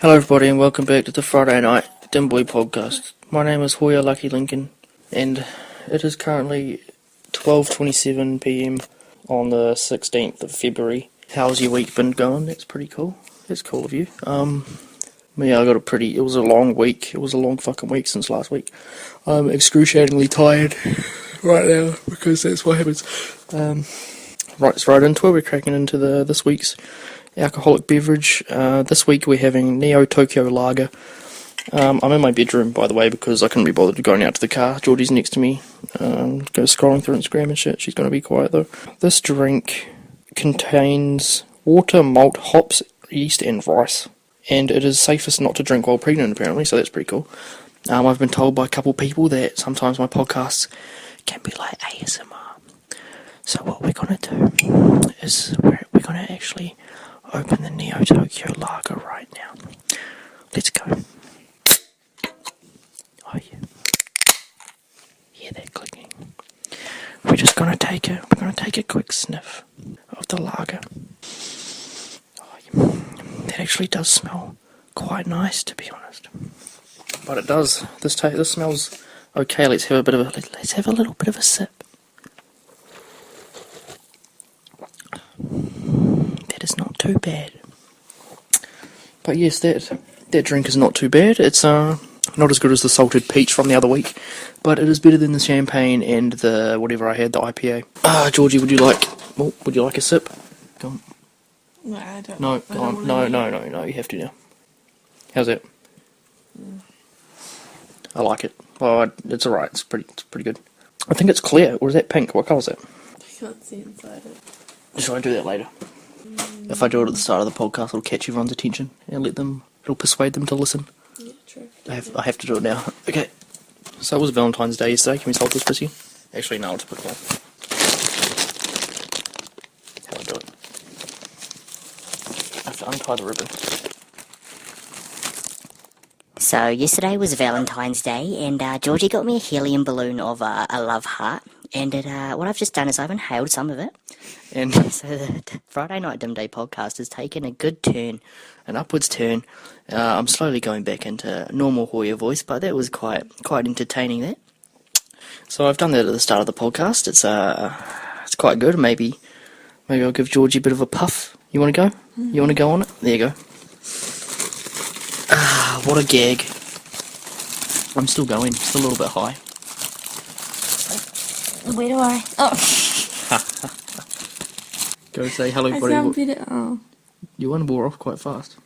Hello everybody and welcome back to the Friday Night Dim Boy podcast. My name is Hoya Lucky Lincoln and it is currently 12:27 PM on the 16th of February. How's your week been going? That's pretty cool. That's cool of you. Yeah, it was a long week. It was a long fucking week since last week. I'm excruciatingly tired right now because that's what happens. Right into it. We're cracking into this week's alcoholic beverage. This week we're having Neo Tokyo Lager. I'm in my bedroom, by the way, because I couldn't be bothered going out to the car. Georgie's next to me, go scrolling through Instagram and shit. She's going to be quiet though. This drink contains water, malt, hops, yeast and rice. And it is safest not to drink while pregnant, apparently, so that's pretty cool. I've been told by a couple people that sometimes my podcasts can be like ASMR. So what we're going to do is we're going to actually open the Neo Tokyo Lager right now. Let's go. Oh yeah. Hear that clicking. We're just going to take a quick sniff of the lager. Oh, yeah. That actually does smell quite nice, to be honest. But it does. This smells okay. Let's have a little bit of a sip. That is not too bad. But yes, that drink is not too bad. It's not as good as the salted peach from the other week, but it is better than the champagne and the whatever I had, the IPA. Georgie, would you like a sip? Go on. No, I don't. No, go on. No, you have to now. How's that? I like it. Oh, it's alright. It's pretty good. I think it's clear, or is that pink? What colour is that? I can't see inside it. Shall I do that later? If I do it at the start of the podcast, it'll catch everyone's attention and it'll persuade them to listen. Yeah, true. I have to do it now. Okay. So it was Valentine's Day yesterday. Can we solve this pussy? Actually, no, it's a bit more. How do I do it? I have to untie the ribbon. So yesterday was Valentine's Day, and Georgie got me a helium balloon of a love heart. And what I've just done is I've inhaled some of it. And so the Friday Night Dim Day podcast has taken a good turn, an upwards turn. I'm slowly going back into normal Hoya voice, but that was quite entertaining, that. So I've done that at the start of the podcast. It's quite good. Maybe I'll give Georgie a bit of a puff. You want to go? You want to go on it? There you go. What a gag. I'm still going, still a little bit high. Where do I? Oh. Go say hello, I buddy. sound better. Oh, Your one wore off quite fast.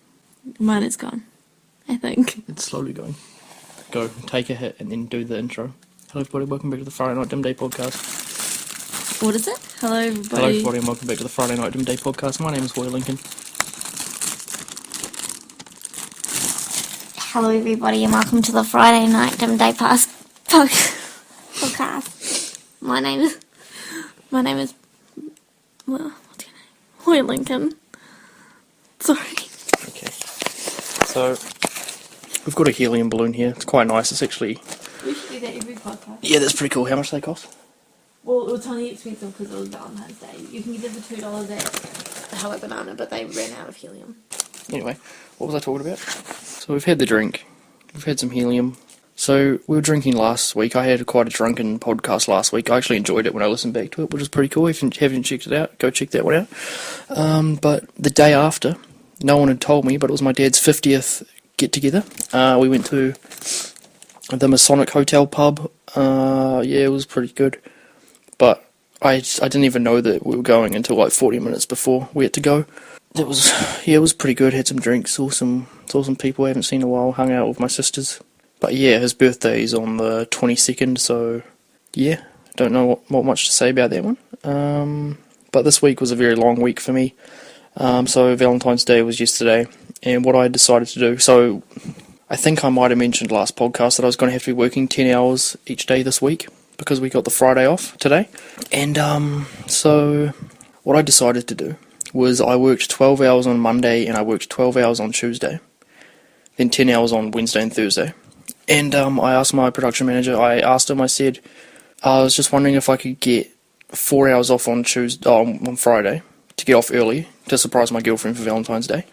mine is gone. I think. It's slowly going. Go, take a hit and then do the intro. Hello everybody, welcome back to the Friday Night Dim Day podcast. What is it? Hello, everybody. Hello everybody and welcome back to the Friday Night Dim Day podcast. My name is Hoya Lincoln. Hello, everybody, and welcome to the Friday Night Dim Day podcast. My name is. Well, what's your name? Hoya Lincoln. Sorry. Okay. So, we've got a helium balloon here. It's quite nice. It's actually... We should do that every podcast. Yeah, that's pretty cool. How much do they cost? Well, it was only expensive because it was Valentine's Day. You can get it for $2 at Hello Banana, but they ran out of helium. Anyway, what was I talking about? So we've had the drink. We've had some helium. So we were drinking last week. I had quite a drunken podcast last week. I actually enjoyed it when I listened back to it, which is pretty cool. If you haven't checked it out, go check that one out. But the day after, no one had told me, but it was my dad's 50th get-together. We went to the Masonic Hotel pub. Yeah, it was pretty good. But I didn't even know that we were going until like 40 minutes before we had to go. It was pretty good. Had some drinks, saw some people I haven't seen in a while, hung out with my sisters. But yeah, his birthday's on the 22nd, so yeah, don't know what much to say about that one. But this week was a very long week for me. So Valentine's Day was yesterday, and what I decided to do, so I think I might have mentioned last podcast that I was going to have to be working 10 hours each day this week, because we got the Friday off today. And so what I decided to do was I worked 12 hours on Monday and I worked 12 hours on Tuesday, then 10 hours on Wednesday and Thursday. And I asked my production manager, I said, I was just wondering if I could get 4 hours off on Friday to get off early to surprise my girlfriend for Valentine's Day.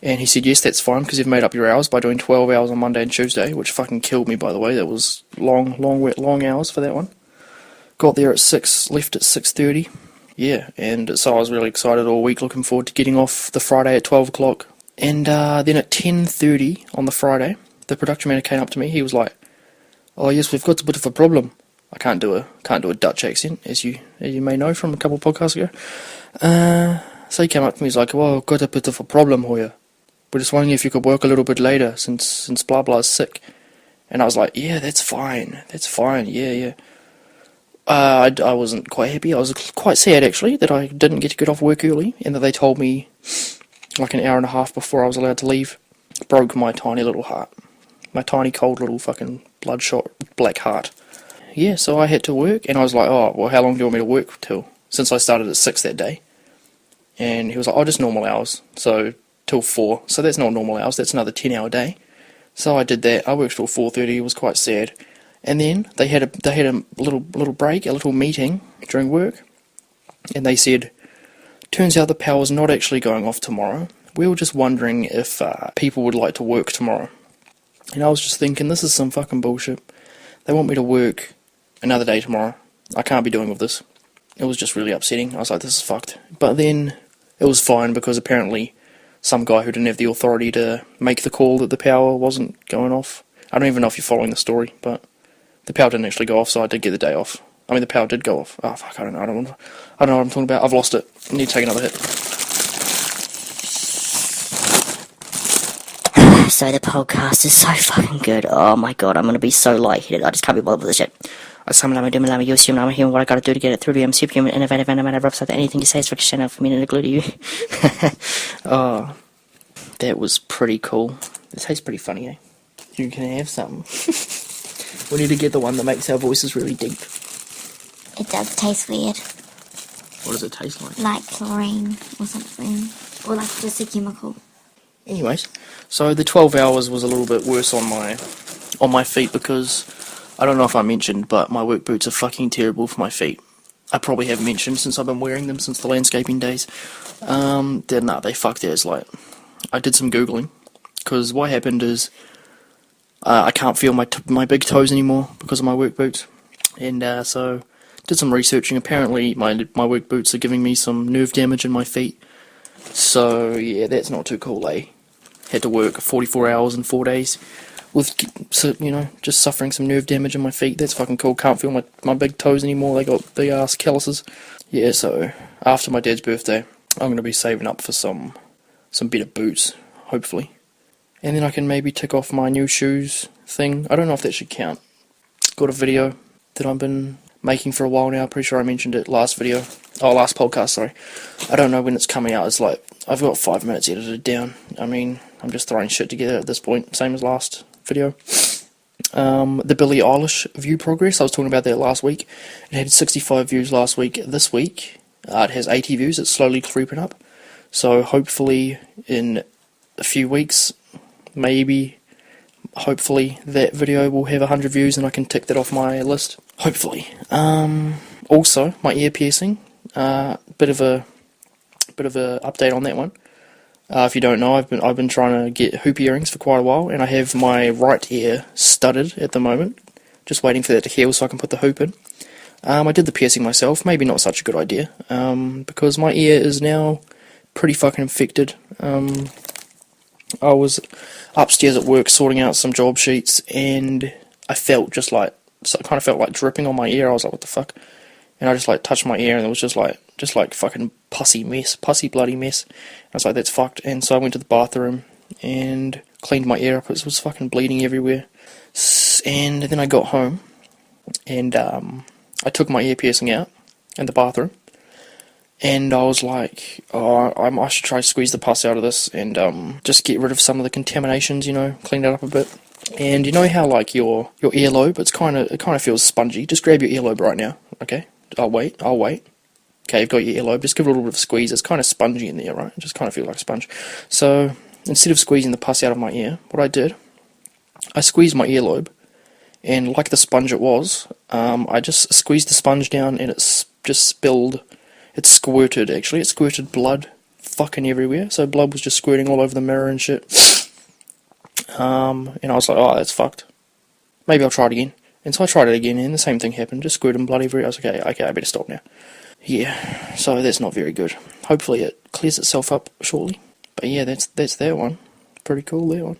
And he said, yes, that's fine, because you've made up your hours by doing 12 hours on Monday and Tuesday, which fucking killed me, by the way. That was long hours for that one. Got there at 6, left at 6:30. Yeah, and so I was really excited all week, looking forward to getting off the Friday at 12 o'clock. And then at 10:30 on the Friday, the production manager came up to me. He was like, "Oh yes, we've got a bit of a problem." I can't do a Dutch accent, as you may know from a couple of podcasts ago. So he came up to me. He's like, "Well, got a bit of a problem here. We're just wondering if you could work a little bit later since blah blah is sick." And I was like, "Yeah, that's fine. Yeah." I wasn't quite happy. I was quite sad, actually, that I didn't get off work early, and that they told me like an hour and a half before I was allowed to leave. Broke my tiny little heart. My tiny, cold little fucking bloodshot black heart. Yeah, so I had to work, and I was like, "Oh, well, how long do you want me to work till?" Since I started at 6 that day. And he was like, "Oh, just normal hours. So, till 4. So that's not normal hours, that's another 10-hour day." So I did that. I worked till 4:30, it was quite sad. And then they had a little break, a little meeting during work, and they said, "Turns out the power's not actually going off tomorrow. We were just wondering if people would like to work tomorrow." And I was just thinking, this is some fucking bullshit. They want me to work another day tomorrow. I can't be doing with this. It was just really upsetting. I was like, this is fucked. But then it was fine, because apparently some guy who didn't have the authority to make the call that the power wasn't going off. I don't even know if you're following the story, but the power didn't actually go off, so I did get the day off. I mean, the power did go off. Oh, fuck, I don't know what I'm talking about. I've lost it. I need to take another hit. So the podcast is so fucking good. Oh my god, I'm gonna be so lightheaded. I just can't be bothered with this shit. I'm hearing what I gotta do to get it through to you. I'm superhuman, innovative, and I'm never upset that anything you say is for stand up for me to glue to you. Oh, that was pretty cool. It tastes pretty funny, eh? You can have some. We need to get the one that makes our voices really deep. It does taste weird. What does it taste like? Like chlorine or something. Or like just a chemical. Anyways, so the 12 hours was a little bit worse on my feet, because I don't know if I mentioned, but my work boots are fucking terrible for my feet. I probably have mentioned, since I've been wearing them since the landscaping days. They fucked it. It's like, I did some googling, because what happened is I can't feel my big toes anymore because of my work boots, and so did some researching. Apparently my work boots are giving me some nerve damage in my feet. So yeah, that's not too cool, eh? Had to work 44 hours in 4 days with, just suffering some nerve damage in my feet. That's fucking cool. Can't feel my big toes anymore. They got big ass calluses. Yeah, so after my dad's birthday, I'm going to be saving up for some better boots, hopefully. And then I can maybe tick off my new shoes thing. I don't know if that should count. Got a video that I've been making for a while now. Pretty sure I mentioned it last podcast, sorry. I don't know when it's coming out. It's like, I've got 5 minutes edited down. I mean, I'm just throwing shit together at this point, same as last video. The Billie Eilish view progress, I was talking about that last week. It had 65 views last week. This week, it has 80 views. It's slowly creeping up. So hopefully in a few weeks, hopefully that video will have 100 views and I can tick that off my list. Hopefully. Also, my ear piercing, bit of a update on that one. If you don't know, I've been trying to get hoop earrings for quite a while, and I have my right ear studded at the moment, just waiting for that to heal so I can put the hoop in. I did the piercing myself, maybe not such a good idea, because my ear is now pretty fucking infected. I was upstairs at work sorting out some job sheets, and I felt it kind of felt like dripping on my ear. I was like, what the fuck? And I just touched my ear, and it was just like fucking pussy bloody mess. I was like, that's fucked. And so I went to the bathroom and cleaned my ear up. It was fucking bleeding everywhere. And then I got home, and I took my ear piercing out in the bathroom, and I was like, oh, I should try to squeeze the pus out of this and just get rid of some of the contaminations, clean it up a bit. And you know how your earlobe, it kind of feels spongy. Just grab your earlobe right now, okay? I'll wait. Okay, you've got your earlobe, just give it a little bit of a squeeze. It's kind of spongy in there, right? It just kind of feels like a sponge. So instead of squeezing the pus out of my ear, what I did, I squeezed my earlobe, and like the sponge it was, I just squeezed the sponge down, and it just spilled. It squirted blood fucking everywhere, so blood was just squirting all over the mirror and shit. And I was like, oh, that's fucked. Maybe I'll try it again. And so I tried it again, and the same thing happened, just squirting blood everywhere. I was like, okay, I better stop now. Yeah, so that's not very good. Hopefully it clears itself up shortly. But yeah, that's that one. Pretty cool, that one.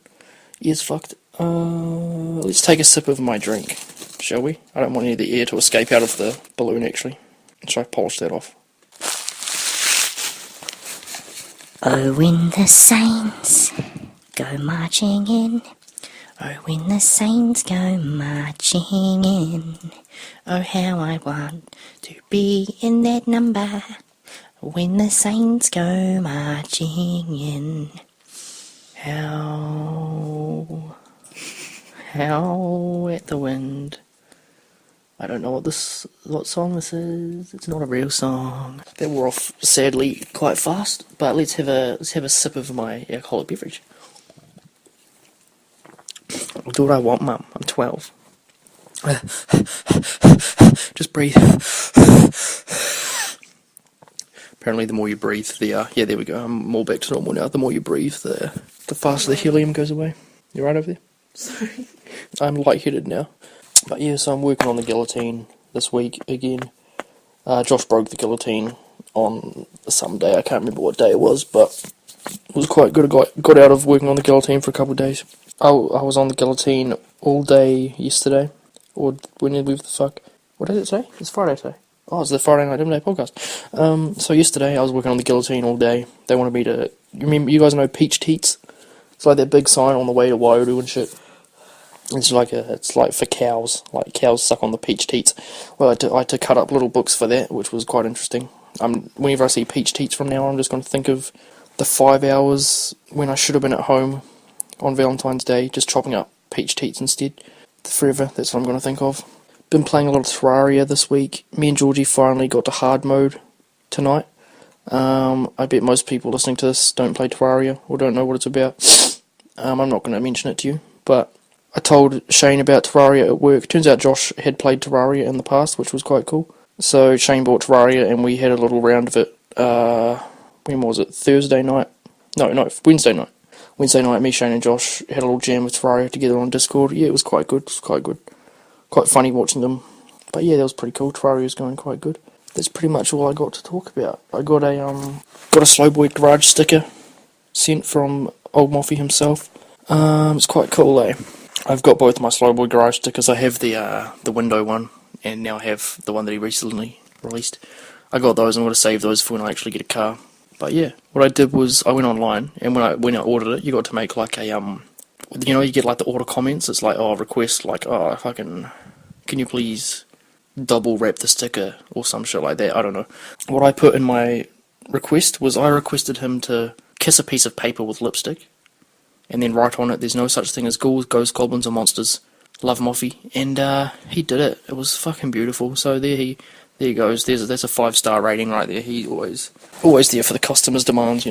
Ear's fucked. Let's take a sip of my drink, shall we? I don't want any of the air to escape out of the balloon, actually. Should I polish that off? Oh, when the saints go marching in. Oh, when the saints go marching in. Oh, how I want to be in that number. When the saints go marching in. Howl at the wind. I don't know what song this is. It's not a real song. That wore off sadly quite fast. But let's have a sip of my alcoholic beverage. I'll do what I want, Mum. I'm 12. Just breathe. Apparently, the more you breathe, yeah, there we go. I'm more back to normal now. The more you breathe, the faster the helium goes away. You right over there? Sorry. I'm lightheaded now. But yeah, so I'm working on the guillotine this week again. Josh broke the guillotine on some day. I can't remember what day it was, but it was quite good. I got out of working on the guillotine for a couple of days. I was on the guillotine all day yesterday, or whenever the fuck. What did it say? It's Friday today. Oh, it's the Friday Night Dim Day podcast. So yesterday I was working on the guillotine all day. They wanted me to. You guys know Peach Teats? It's like that big sign on the way to Waioru and shit. It's like for cows. Like cows suck on the peach teats. Well, I had to cut up little books for that, which was quite interesting. Whenever I see peach teats from now on, I'm just going to think of the 5 hours when I should have been at home on Valentine's Day, just chopping up peach teats instead. Forever, that's what I'm going to think of. Been playing a lot of Terraria this week. Me and Georgie finally got to hard mode tonight. I bet most people listening to this don't play Terraria or don't know what it's about. I'm not going to mention it to you, but I told Shane about Terraria at work. Turns out Josh had played Terraria in the past, which was quite cool. So Shane bought Terraria and we had a little round of it, when was it? Thursday night? No, Wednesday night. Wednesday night, me, Shane and Josh had a little jam with Terraria together on Discord. Yeah, it was quite good. Quite funny watching them. But yeah, that was pretty cool. Terraria's going quite good. That's pretty much all I got to talk about. I got a Slowboy Garage sticker sent from Old Moffy himself. It's quite cool, eh? I've got both my Slowboy Garage stickers. I have the window one, and now I have the one that he recently released. I got those. I'm going to save those for when I actually get a car. But yeah, what I did was I went online, and when I ordered it, you got to make like a you get like the order comments. It's like, oh, request like, oh, fucking, can you please double wrap the sticker or some shit like that. I don't know. What I put in my request was I requested him to kiss a piece of paper with lipstick, and then write on it, "There's no such thing as ghouls, ghosts, goblins, or monsters. Love, Moffy." And he did it. It was fucking beautiful. So there he goes. That's a 5-star rating right there. He always there for the customers' demands.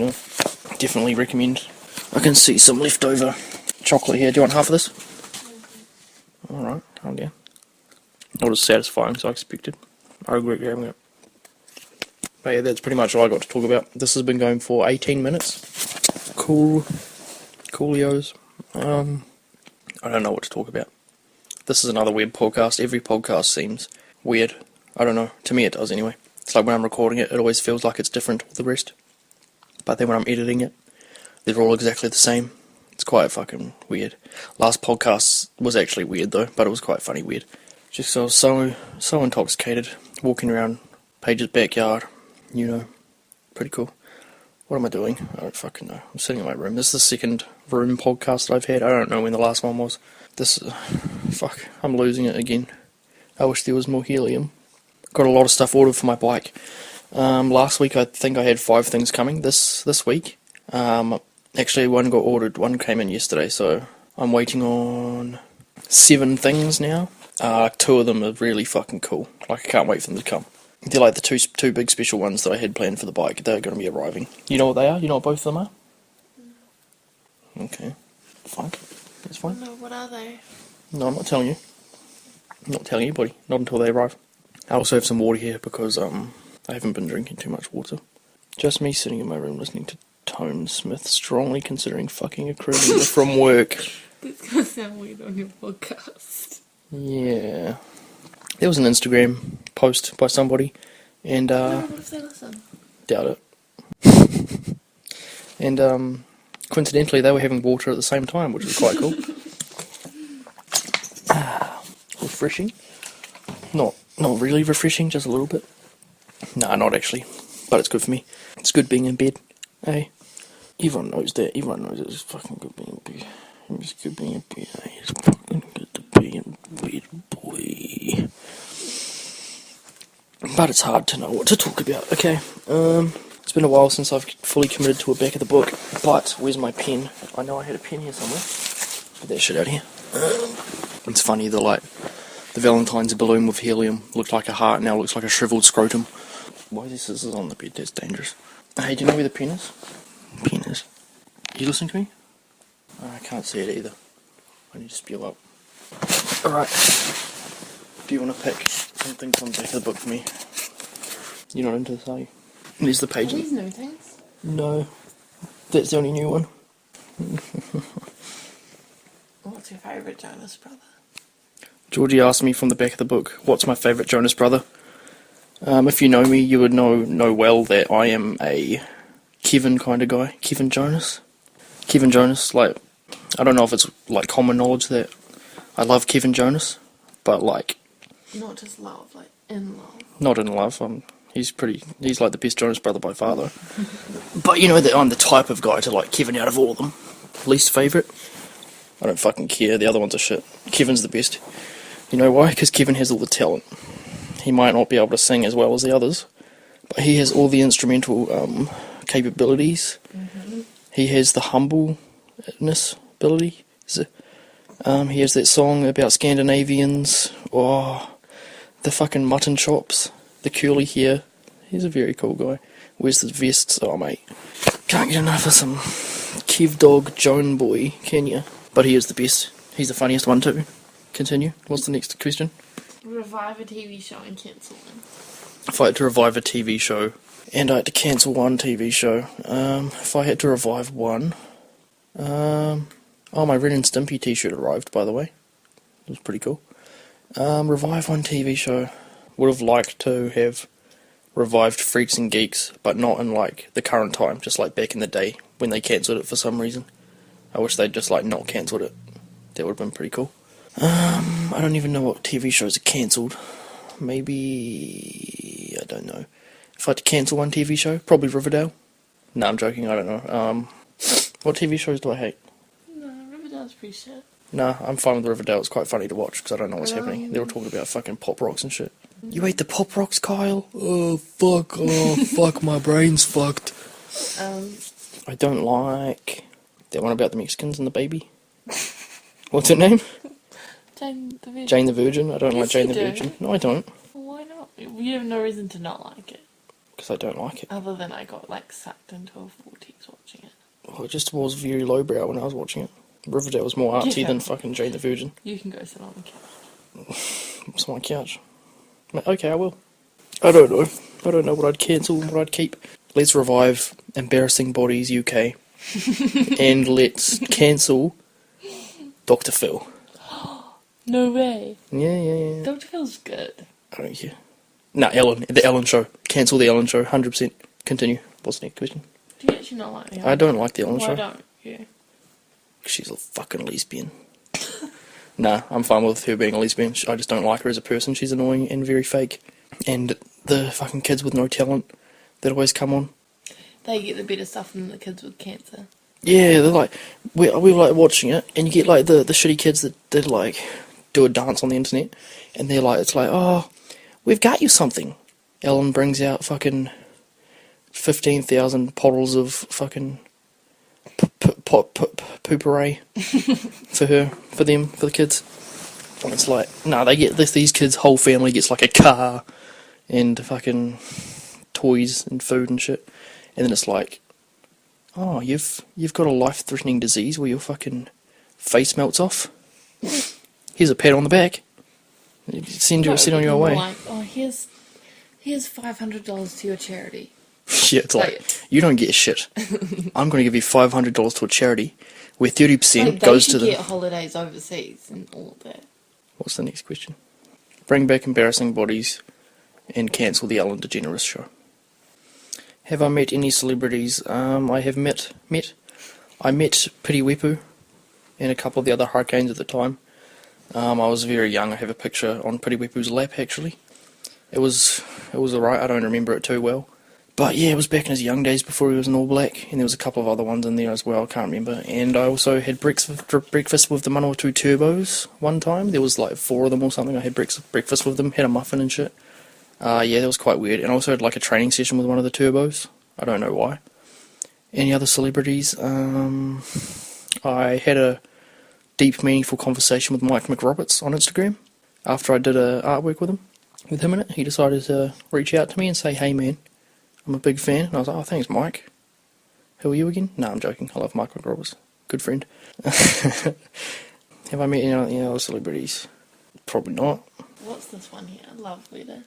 Definitely recommend. I can see some leftover chocolate here. Do you want half of this? All right, calm down. Not as satisfying as I expected. I regret grabbing it. But yeah, that's pretty much all I got to talk about. This has been going for 18 minutes. Coolios. I don't know what to talk about. This is another weird podcast. Every podcast seems weird. I don't know. To me it does anyway. It's like when I'm recording it, it always feels like it's different to the rest. But then when I'm editing it, they're all exactly the same. It's quite fucking weird. Last podcast was actually weird though, but it was quite funny weird. Just I was so intoxicated, walking around Paige's backyard, pretty cool. What am I doing? I don't fucking know. I'm sitting in my room. This is the second room podcast that I've had. I don't know when the last one was. I'm losing it again. I wish there was more helium. Got a lot of stuff ordered for my bike. Last week I think I had 5 things coming. This week, actually one got ordered. One came in yesterday, so I'm waiting on 7 things now. 2 of them are really fucking cool. Like, I can't wait for them to come. They're like the two big special ones that I had planned for the bike. They're going to be arriving. You know what they are? You know what both of them are? Okay. Fine. That's fine. No, what are they? No, I'm not telling you. I'm not telling anybody. Not until they arrive. I also have some water here because I haven't been drinking too much water. Just me sitting in my room listening to Tone Smith strongly considering fucking a crew member from work. It's gonna sound weird on your podcast. Yeah. There was an Instagram post by somebody, and No, what if they listen? doubt it. And coincidentally, they were having water at the same time, which was quite cool. Refreshing. Not really refreshing, just a little bit. Nah, not actually. But it's good for me. It's good being in bed. Hey, everyone knows that. Everyone knows it's fucking good being in bed. It's good being in bed. Hey, it's fucking good to be in bed, boy. But it's hard to know what to talk about. Okay. It's been a while since I've fully committed to a back of the book. But where's my pen? I know I had a pen here somewhere. Get that shit out of here. It's funny, the Valentine's balloon with helium looked like a heart, now looks like a shriveled scrotum. Why is this scissors on the bed? That's dangerous. Hey, do you know where the pen is? Pen is. You listening to me? Oh, I can't see it either. I need to spew up. Alright. Do you want to pick something from the back of the book for me? You're not into this, are you? There's the Are page. these new things? No. That's the only new one. What's your favourite Jonas brother? Georgie asked me from the back of the book, what's my favourite Jonas brother? If you know me, you would know well that I am a Kevin kind of guy. Kevin Jonas. Kevin Jonas, I don't know if it's common knowledge that I love Kevin Jonas, but Not just love, in love. not in love. He's like the best Jonas brother by far though. But you know that I'm the type of guy to like Kevin out of all of them. Least favourite? I don't fucking care, the other ones are shit. Kevin's the best. You know why? Because Kevin has all the talent. He might not be able to sing as well as the others, but he has all the instrumental capabilities. Mm-hmm. He has the humbleness ability. He has that song about Scandinavians. Oh, the fucking mutton chops, the curly hair. He's a very cool guy. Wears the vests. Oh, mate. Can't get enough of some Kev Dog Joan boy, can you? But he is the best. He's the funniest one too. Continue. What's the next question? Revive a TV show and cancel one. If I had to revive a TV show, and I had to cancel one TV show, if I had to revive one, oh, my Ren and Stimpy t-shirt arrived, by the way. It was pretty cool. Revive one TV show. Would have liked to have revived Freaks and Geeks, but not in the current time, just back in the day when they cancelled it for some reason. I wish they'd just not cancelled it. That would have been pretty cool. I don't even know what TV shows are cancelled. Maybe, I don't know. If I had to cancel one TV show, probably Riverdale. No, I'm joking, I don't know. What TV shows do I hate? No, Riverdale's pretty shit. Nah, I'm fine with Riverdale. It's quite funny to watch because I don't know what's happening. They were talking about fucking pop rocks and shit. You ate the pop rocks, Kyle? Oh, fuck. Oh, fuck, my brain's fucked. I don't like that one about the Mexicans and the baby. What's her name? Jane the Virgin. Jane the Virgin. I don't like Yes, Jane you the do. Virgin. No, I don't. Why not? You have no reason to not like it. Because I don't like it. Other than I got sucked into a vortex watching it. Well, it just was very lowbrow when I was watching it. Riverdale was more artsy Yeah. than fucking Jane the Virgin. You can go sit on the couch. It's my couch. Okay, I will. I don't know. I don't know what I'd cancel and what I'd keep. Let's revive Embarrassing Bodies UK. And let's cancel Dr. Phil. No way. Yeah. Dr. Phil's good. I don't care. Nah, Ellen. The Ellen Show. Cancel the Ellen Show. 100%. Continue. What's the next question? Do you actually not like the I don't like the Ellen Why Show. don't you? She's a fucking lesbian. Nah, I'm fine with her being a lesbian. I just don't like her as a person. She's annoying and very fake. And the fucking kids with no talent that always come on. They get the better stuff than the kids with cancer. Yeah, they're we were watching it, and you get the shitty kids that do a dance on the internet, and they're it's oh, we've got you something. Ellen brings out fucking 15,000 bottles of fucking pooperay for the kids. And it's nah, they get these kids' whole family gets a car and fucking toys and food and shit, and then it's oh, you've got a life-threatening disease where your fucking face melts off. Here's a pat on the back. Send on your way. Oh, here's $500 to your charity. Yeah, it's like, you don't get shit. I'm going to give you $500 to a charity where 30% Like, they goes should to the... get holidays overseas and all of that. What's the next question? Bring back embarrassing bodies and cancel the Ellen DeGeneres show. Have I met any celebrities? I have met. I met Pity Wepu and a couple of the other hurricanes at the time. I was very young. I have a picture on Pity Wepu's lap, actually. It was alright. I don't remember it too well. But yeah, it was back in his young days before he was an All Black, and there was a couple of other ones in there as well, I can't remember. And I also had breakfast with the Manawatu Turbos one time. There was like 4 of them or something. I had breakfast with them, had a muffin and shit. Yeah, that was quite weird. And I also had like a training session with one of the Turbos. I don't know why. Any other celebrities? I had a deep, meaningful conversation with Mike McRoberts on Instagram after I did artwork with him in it. He decided to reach out to me and say, "Hey man, I'm a big fan." And I was like, "Oh, thanks, Mike. Who are you again?" No, I'm joking. I love Mike McRoberts. Good friend. Have I met any other celebrities? Probably not. What's this one here? Love letter.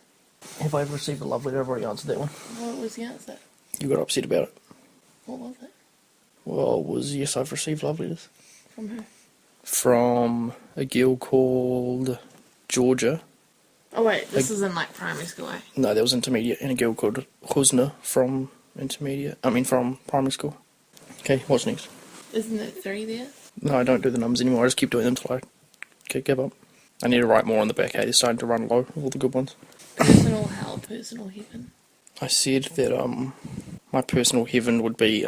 Have I ever received a love letter? I've already answered that one. What was the answer? You got upset about it. What was it? Well, it was yes, I've received love letters. From who? From a girl called Georgia. Oh wait, this is in like primary school, eh? No, that was intermediate, and a girl called Husna from from primary school. Okay, what's next? Isn't it 3 there? No, I don't do the numbers anymore. I just keep doing them till I give up. I need to write more on the back. Hey, they're starting to run low. All the good ones. Personal hell, personal heaven. I said that my personal heaven would be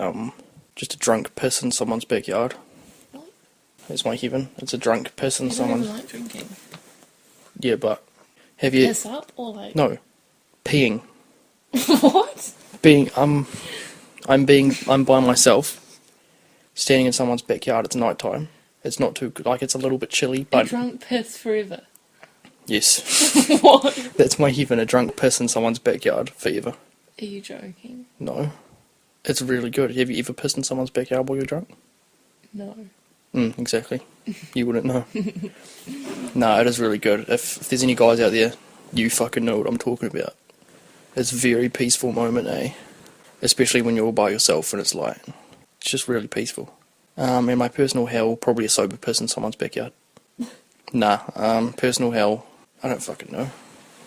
just a drunk piss in someone's backyard. What? That's my heaven. It's a drunk piss in I don't someone's. even like drinking. Yeah, but have you? Piss up or like? No, peeing. What? I'm by myself, standing in someone's backyard. It's night time. It's not too good. Like, it's a little bit chilly, A but drunk piss forever. yes, What? that's my heaven. A drunk piss in someone's backyard forever. Are you joking? No, it's really good. Have you ever pissed in someone's backyard while you're drunk? No. Exactly. You wouldn't know. No, it is really good. If there's any guys out there, you fucking know what I'm talking about. It's a very peaceful moment, eh? Especially when you're all by yourself and it's like, it's just really peaceful. And my personal hell, probably a sober piss in someone's backyard. Nah, personal hell, I don't fucking know.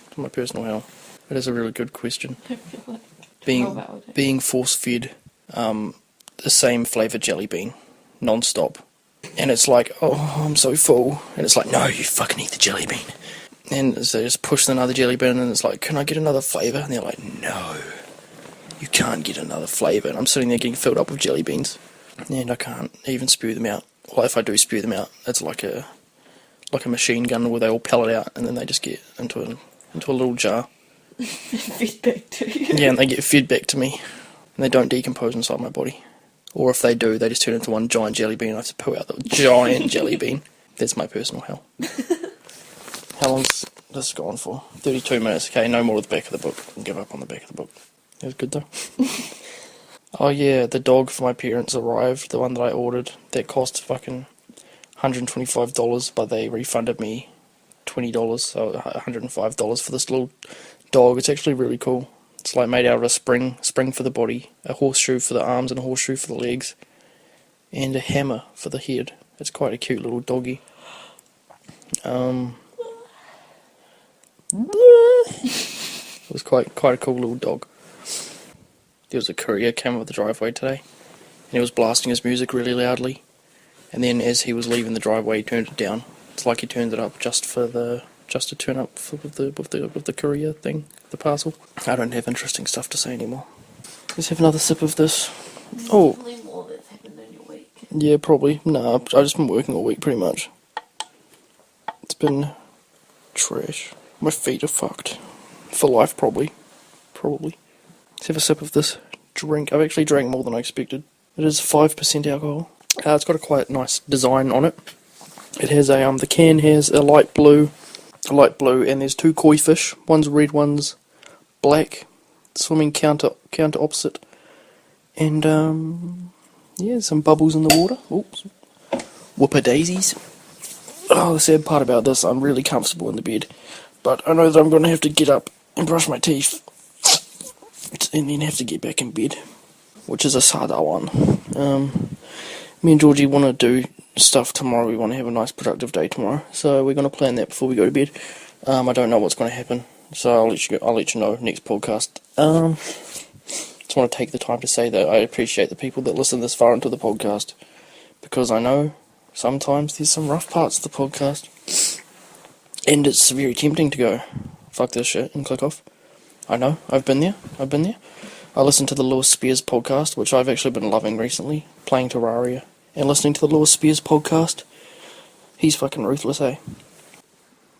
What's my personal hell? It is a really good question. I feel like Being force-fed the same flavour jelly bean, non-stop. And it's like, oh, I'm so full. And it's like, no, you fucking eat the jelly bean. And so they just push another jelly bean and it's like, can I get another flavour? And they're like, no, you can't get another flavour. And I'm sitting there getting filled up with jelly beans. And I can't even spew them out. Well, if I do spew them out, it's like a machine gun where they all pellet out and then they just get into a little jar. fed back to you. Yeah, and they get fed back to me. And they don't decompose inside my body. Or if they do, they just turn into one giant jelly bean and I have to poo out the giant jelly bean. That's my personal hell. How long's this gone for? 32 minutes. Okay, no more of the back of the book. I'll give up on the back of the book. That was good though. Oh yeah, the dog for my parents arrived. The one that I ordered. That cost fucking $125, but they refunded me $20, so $105 for this little dog. It's actually really cool. It's like made out of a spring for the body, a horseshoe for the arms and a horseshoe for the legs, and a hammer for the head. It's quite a cute little doggy. It was quite a cool little dog. There was a courier came up the driveway today, and he was blasting his music really loudly. And then as he was leaving the driveway, he turned it down. It's like he turned it up just to turn up with the courier thing, the parcel. I don't have interesting stuff to say anymore. Let's have another sip of this. Oh, Probably more that's happened in your week. yeah, probably. Nah, I've just been working all week pretty much. It's been trash. My feet are fucked. For life, probably. Let's have a sip of this drink. I've actually drank more than I expected. It is 5% alcohol. It's got a quite nice design on it. It has the can has a light blue, and there's 2 koi fish. One's red, one's black, swimming counter opposite. And yeah, some bubbles in the water. Oops, whoopah daisies. Oh, the sad part about this, I'm really comfortable in the bed, but I know that I'm going to have to get up and brush my teeth and then have to get back in bed, which is a sada one. Me and Georgie want to do stuff tomorrow. We want to have a nice productive day tomorrow, so we're going to plan that before we go to bed. I don't know what's going to happen, so I'll let you know next podcast. Just want to take the time to say that I appreciate the people that listen this far into the podcast, because I know sometimes there's some rough parts of the podcast, and it's very tempting to go, fuck this shit, and click off. I know, I've been there. I listened to the Lewis Spears podcast, which I've actually been loving recently, playing Terraria, and listening to the Lewis Spears podcast. He's fucking ruthless, eh?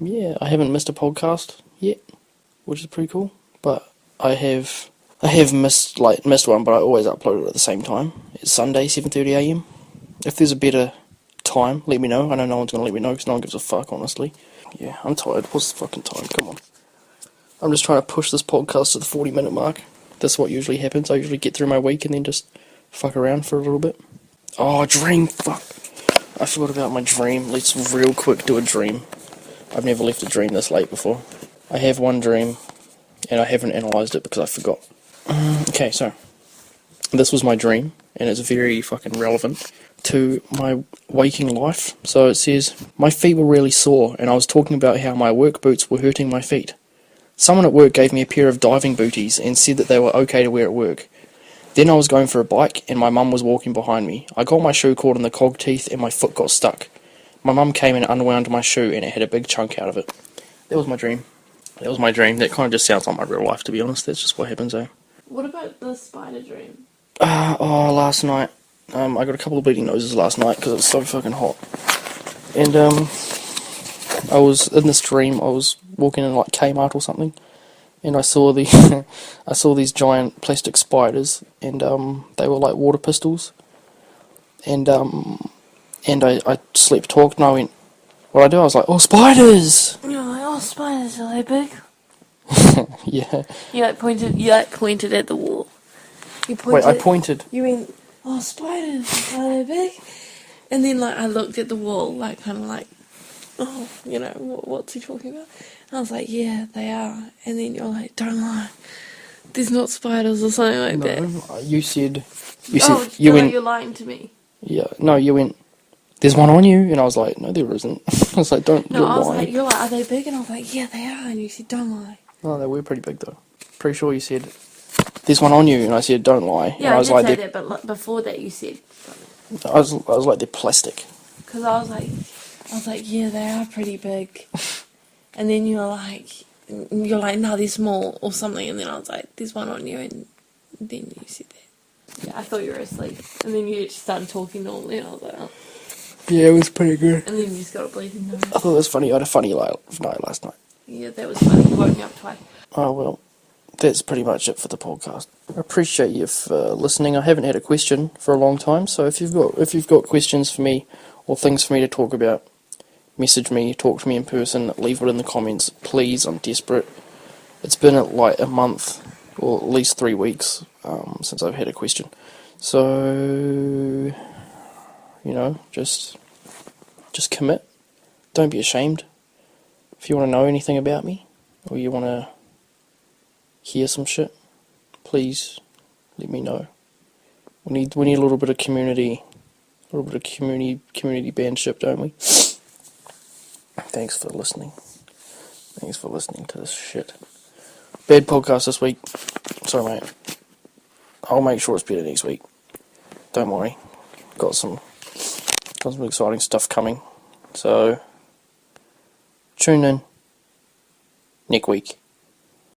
Yeah, I haven't missed a podcast yet, which is pretty cool, but I have missed one, but I always upload it at the same time. It's Sunday, 7:30am. If there's a better time, let me know. I know no one's going to let me know, because no one gives a fuck, honestly. Yeah, I'm tired. What's the fucking time? Come on. I'm just trying to push this podcast to the 40-minute mark. That's what usually happens. I usually get through my week and then just fuck around for a little bit. Oh, dream, fuck. I forgot about my dream. Let's real quick do a dream. I've never left a dream this late before. I have one dream, and I haven't analysed it because I forgot. Okay, so, this was my dream, and it's very fucking relevant to my waking life. So it says, my feet were really sore, and I was talking about how my work boots were hurting my feet. Someone at work gave me a pair of diving booties and said that they were okay to wear at work. Then I was going for a bike, and my mum was walking behind me. I got my shoe caught in the cog teeth, and my foot got stuck. My mum came and unwound my shoe, and it had a big chunk out of it. That was my dream. That kind of just sounds like my real life, to be honest. That's just what happens, eh? What about the spider dream? Last night. I got a couple of bleeding noses last night because it was so fucking hot. And, I was in this dream. I was walking in like Kmart or something, and I saw these giant plastic spiders, and they were like water pistols. And I sleep talked, and I went, what I do? I was like, oh, spiders! You're like, oh, spiders, are they big? Yeah. You pointed at the wall. Wait, I pointed. You went, oh, spiders, are they big? And then I looked at the wall, kind of like, oh, what's he talking about? And I was like, yeah, they are. And then you're like, don't lie, there's not spiders or something like that. No, you said, you're lying to me. Yeah, no, you went, there's one on you, and I was like, no, there isn't. I was like, don't, No, you're I was lying. like, you're like, are they big? And I was like, yeah, they are. And you said, don't lie. No, they were pretty big though. Pretty sure you said, there's one on you, and I said, don't lie. Yeah, and I was did like, say that, but before that you said. I was like, they're plastic. Because I was like, yeah, they are pretty big. And then you're like, no, they're small or something. And then I was like, there's one on you, and then you said that. Yeah, I thought you were asleep. And then you just started talking normally, and I was like, oh. Yeah, it was pretty good. And then you just got a bleeding nose. I thought it was funny. I had a funny night last night. Yeah, that was funny. You woke me up twice. Oh, well, that's pretty much it for the podcast. I appreciate you for listening. I haven't had a question for a long time, so if you've got questions for me or things for me to talk about, message me, talk to me in person, leave it in the comments, please. I'm desperate. It's been like a month or at least 3 weeks since I've had a question. So, just commit. Don't be ashamed. If you want to know anything about me, or you want to hear some shit, please let me know. We need a little bit of community, community bandship, don't we? Thanks for listening. Thanks for listening to this shit. Bad podcast this week. Sorry, mate. I'll make sure it's better next week. Don't worry. Got some exciting stuff coming. So, tune in next week.